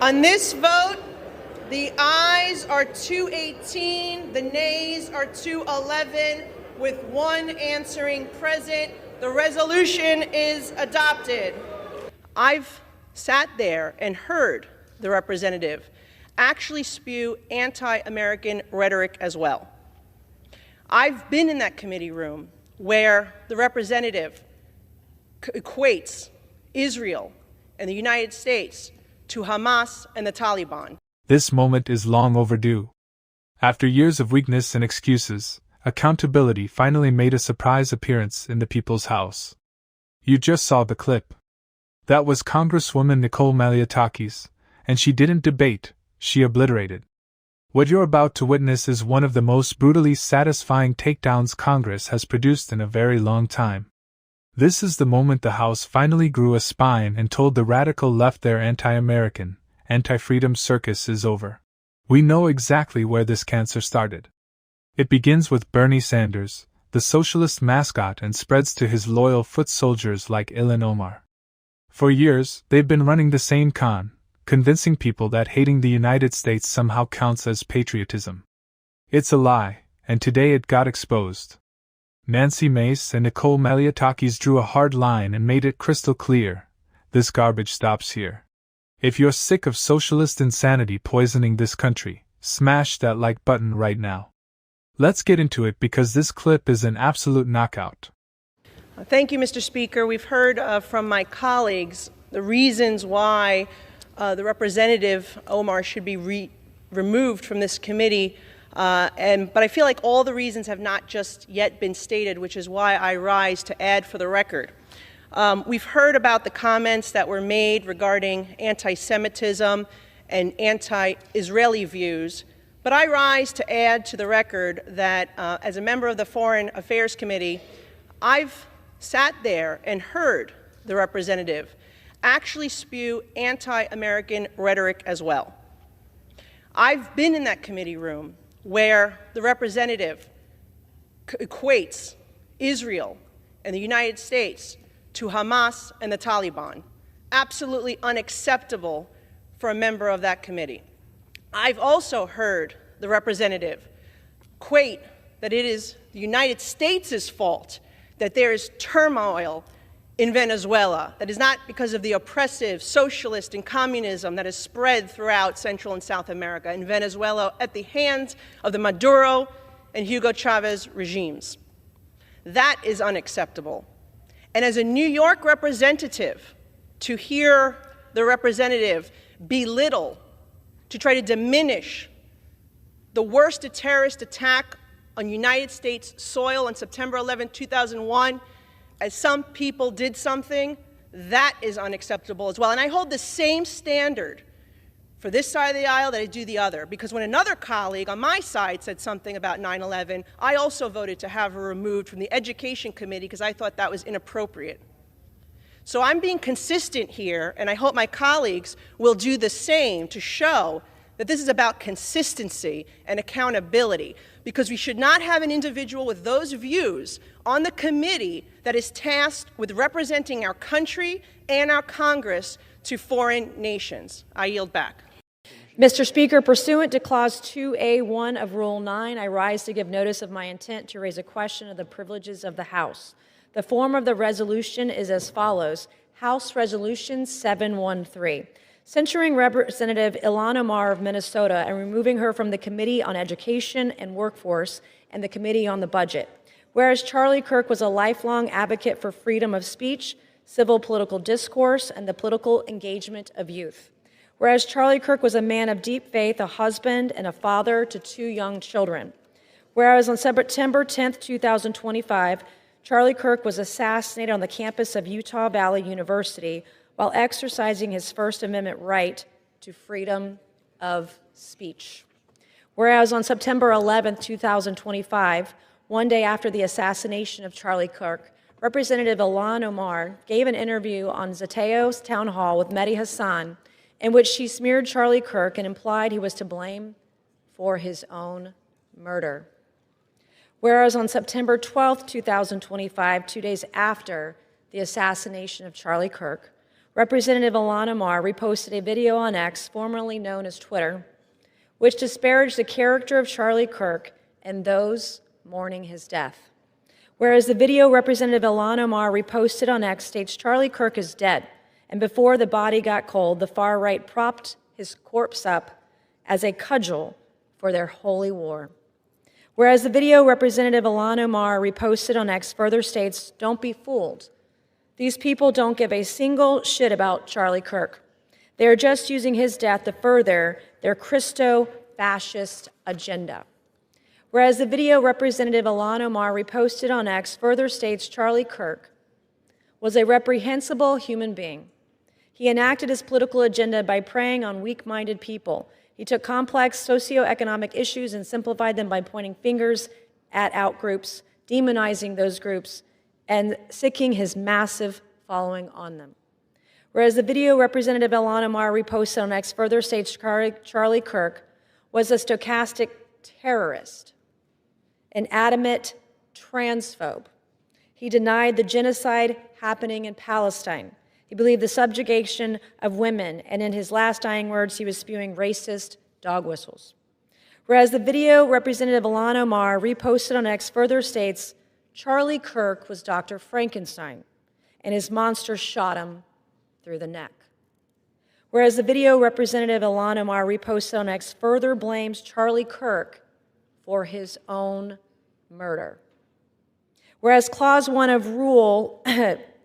On this vote, the ayes are 218, the nays are 211, with one answering present. The resolution is adopted. I've sat there and heard the representative actually spew anti-American rhetoric as well. I've been in that committee room where the representative equates Israel and the United States to Hamas and the Taliban. This moment is long overdue. After years of weakness and excuses, accountability finally made a surprise appearance in the People's House. You just saw the clip. That was Congresswoman Nicole Malliotakis, and she didn't debate, she obliterated. What you're about to witness is one of the most brutally satisfying takedowns Congress has produced in a very long time. This is the moment the House finally grew a spine and told the radical left their anti-American, anti-freedom circus is over. We know exactly where this cancer started. It begins with Bernie Sanders, the socialist mascot, and spreads to his loyal foot soldiers like Ilhan Omar. For years, they've been running the same con, convincing people that hating the United States somehow counts as patriotism. It's a lie, and today it got exposed. Nancy Mace and Nicole Malliotakis drew a hard line and made it crystal clear: this garbage stops here. If you're sick of socialist insanity poisoning this country, smash that like button right now. Let's get into it because this clip is an absolute knockout. Thank you, Mr. Speaker. We've heard from my colleagues the reasons why the Representative Omar should be removed from this committee, but I feel like all the reasons have not just yet been stated, which is why I rise to add for the record. We've heard about the comments that were made regarding anti-Semitism and anti-Israeli views, but I rise to add to the record that as a member of the Foreign Affairs Committee, I've sat there and heard the representative actually spew anti-American rhetoric as well. I've been in that committee room where the representative equates Israel and the United States to Hamas and the Taliban. Absolutely unacceptable for a member of that committee. I've also heard the representative equate that it is the United States' fault that there is turmoil in Venezuela. That is not because of the oppressive socialist and communism that has spread throughout Central and South America and Venezuela at the hands of the Maduro and Hugo Chavez regimes. That is unacceptable. And as a New York representative, to hear the representative belittle, to try to diminish the worst terrorist attack on United States soil on September 11, 2001, as some people did something, that is unacceptable as well. And I hold the same standard for this side of the aisle that I do the other, because when another colleague on my side said something about 9/11, I also voted to have her removed from the Education Committee because I thought that was inappropriate. So I'm being consistent here, and I hope my colleagues will do the same to show that this is about consistency and accountability, because we should not have an individual with those views on the committee that is tasked with representing our country and our Congress to foreign nations. I yield back. Mr. Speaker, pursuant to Clause 2A1 of Rule 9, I rise to give notice of my intent to raise a question of the privileges of the House. The form of the resolution is as follows: House Resolution 713. Censuring Representative Ilhan Omar of Minnesota and removing her from the Committee on Education and Workforce and the Committee on the Budget. Whereas Charlie Kirk was a lifelong advocate for freedom of speech, civil political discourse, and the political engagement of youth. Whereas Charlie Kirk was a man of deep faith, a husband and a father to 2 young children. Whereas on September 10, 2025, Charlie Kirk was assassinated on the campus of Utah Valley University while exercising his First Amendment right to freedom of speech. Whereas on September 11, 2025, one day after the assassination of Charlie Kirk, Representative Ilhan Omar gave an interview on Zateo's town hall with Mehdi Hassan in which she smeared Charlie Kirk and implied he was to blame for his own murder. Whereas on September 12, 2025, 2 days after the assassination of Charlie Kirk, Representative Ilhan Omar reposted a video on X, formerly known as Twitter, which disparaged the character of Charlie Kirk and those mourning his death. Whereas the video Representative Ilhan Omar reposted on X states Charlie Kirk is dead, and before the body got cold, the far right propped his corpse up as a cudgel for their holy war. Whereas the video Representative Ilhan Omar reposted on X further states, don't be fooled. These people don't give a single shit about Charlie Kirk. They are just using his death to further their Christo-fascist agenda. Whereas the video Representative Ilhan Omar reposted on X further states Charlie Kirk was a reprehensible human being. He enacted his political agenda by preying on weak-minded people. He took complex socioeconomic issues and simplified them by pointing fingers at outgroups, demonizing those groups, and sicking his massive following on them. Whereas the video Representative Ilhan Omar reposted on X further states Charlie Kirk was a stochastic terrorist, an adamant transphobe. He denied the genocide happening in Palestine. He believed the subjugation of women, and in his last dying words, he was spewing racist dog whistles. Whereas the video Representative Ilhan Omar reposted on X further states, Charlie Kirk was Dr. Frankenstein, and his monster shot him through the neck. Whereas the video Representative Ilhan Omar reposted on X further blames Charlie Kirk for his own murder. Whereas Clause 1 of Rule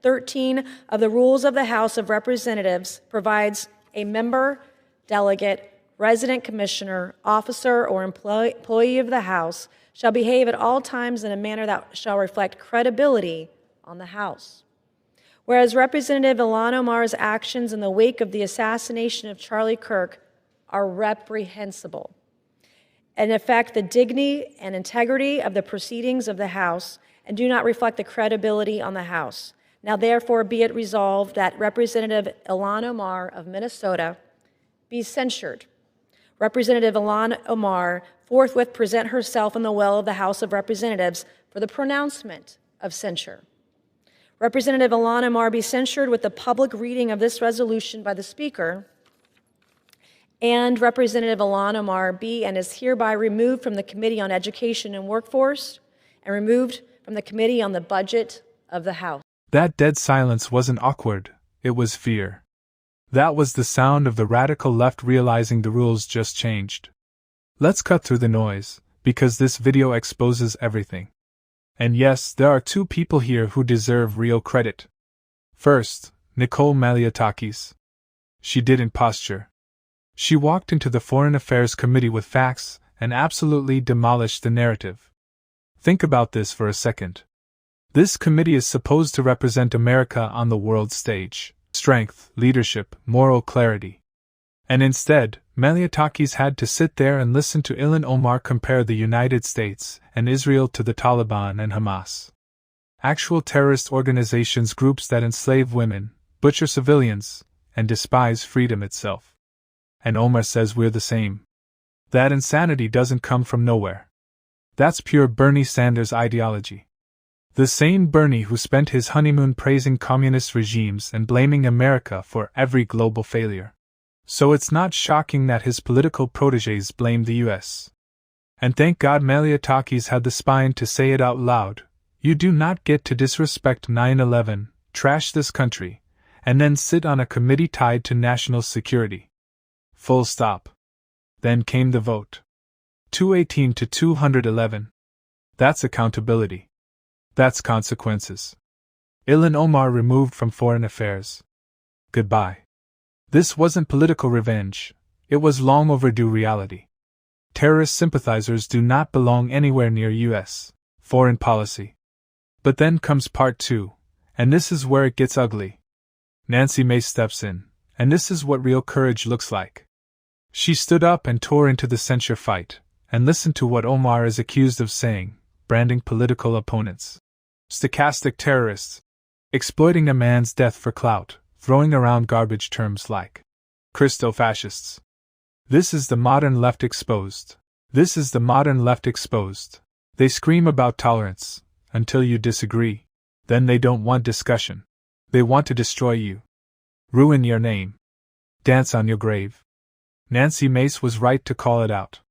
13 of the Rules of the House of Representatives provides a member, delegate, resident commissioner, officer, or employee of the House shall behave at all times in a manner that shall reflect credibility on the House. Whereas Representative Ilhan Omar's actions in the wake of the assassination of Charlie Kirk are reprehensible and affect the dignity and integrity of the proceedings of the House and do not reflect the credibility on the House. Now, therefore, be it resolved that Representative Ilhan Omar of Minnesota be censured. Representative Ilhan Omar forthwith present herself in the well of the House of Representatives for the pronouncement of censure. Representative Ilhan Omar be censured with the public reading of this resolution by the Speaker, and Representative Ilhan Omar be and is hereby removed from the Committee on Education and Workforce and removed from the Committee on the Budget of the House. That dead silence wasn't awkward, it was fear. That was the sound of the radical left realizing the rules just changed. Let's cut through the noise, because this video exposes everything. And yes, there are two people here who deserve real credit. First, Nicole Malliotakis. She didn't posture. She walked into the Foreign Affairs Committee with facts and absolutely demolished the narrative. Think about this for a second. This committee is supposed to represent America on the world stage. Strength, leadership, moral clarity. And instead, Malliotakis had to sit there and listen to Ilhan Omar compare the United States and Israel to the Taliban and Hamas. Actual terrorist organizations, groups that enslave women, butcher civilians, and despise freedom itself. And Omar says we're the same. That insanity doesn't come from nowhere. That's pure Bernie Sanders ideology. The same Bernie who spent his honeymoon praising communist regimes and blaming America for every global failure. So it's not shocking that his political protégés blame the US. And thank God Malliotakis had the spine to say it out loud. You do not get to disrespect 9/11, trash this country, and then sit on a committee tied to national security. Full stop. Then came the vote. 218 to 211. That's accountability. That's consequences. Ilhan Omar removed from Foreign Affairs. Goodbye. This wasn't political revenge, it was long overdue reality. Terrorist sympathizers do not belong anywhere near U.S. foreign policy. But then comes part 2, and this is where it gets ugly. Nancy Mace steps in, and this is what real courage looks like. She stood up and tore into the censure fight, and listened to what Omar is accused of saying, branding political opponents. Stochastic terrorists. Exploiting a man's death for clout, throwing around garbage terms like Christo-fascists. This is the modern left exposed. This is the modern left exposed. They scream about tolerance, until you disagree. Then they don't want discussion. They want to destroy you. ruin your name, dance on your grave. Nancy Mace was right to call it out.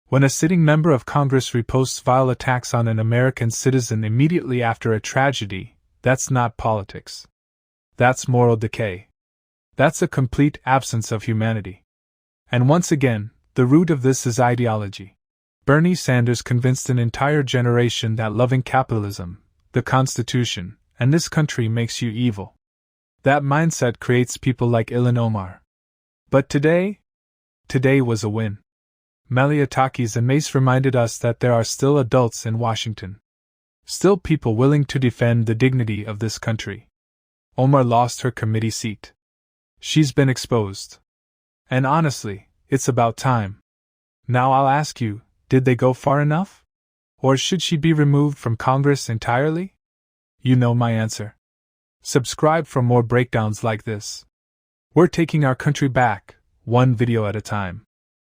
When a sitting member of Congress reposts vile attacks on an American citizen immediately after a tragedy, that's not politics. That's moral decay. That's a complete absence of humanity. And once again, the root of this is ideology. Bernie Sanders convinced an entire generation that loving capitalism, the Constitution, and this country makes you evil. That mindset creates people like Ilhan Omar. But today was a win. Malliotakis and Mace reminded us that there are still adults in Washington. Still people willing to defend the dignity of this country. Omar lost her committee seat. She's been exposed. And honestly, it's about time. Now I'll ask you, did they go far enough? Or should she be removed from Congress entirely? You know my answer. Subscribe for more breakdowns like this. We're taking our country back, one video at a time.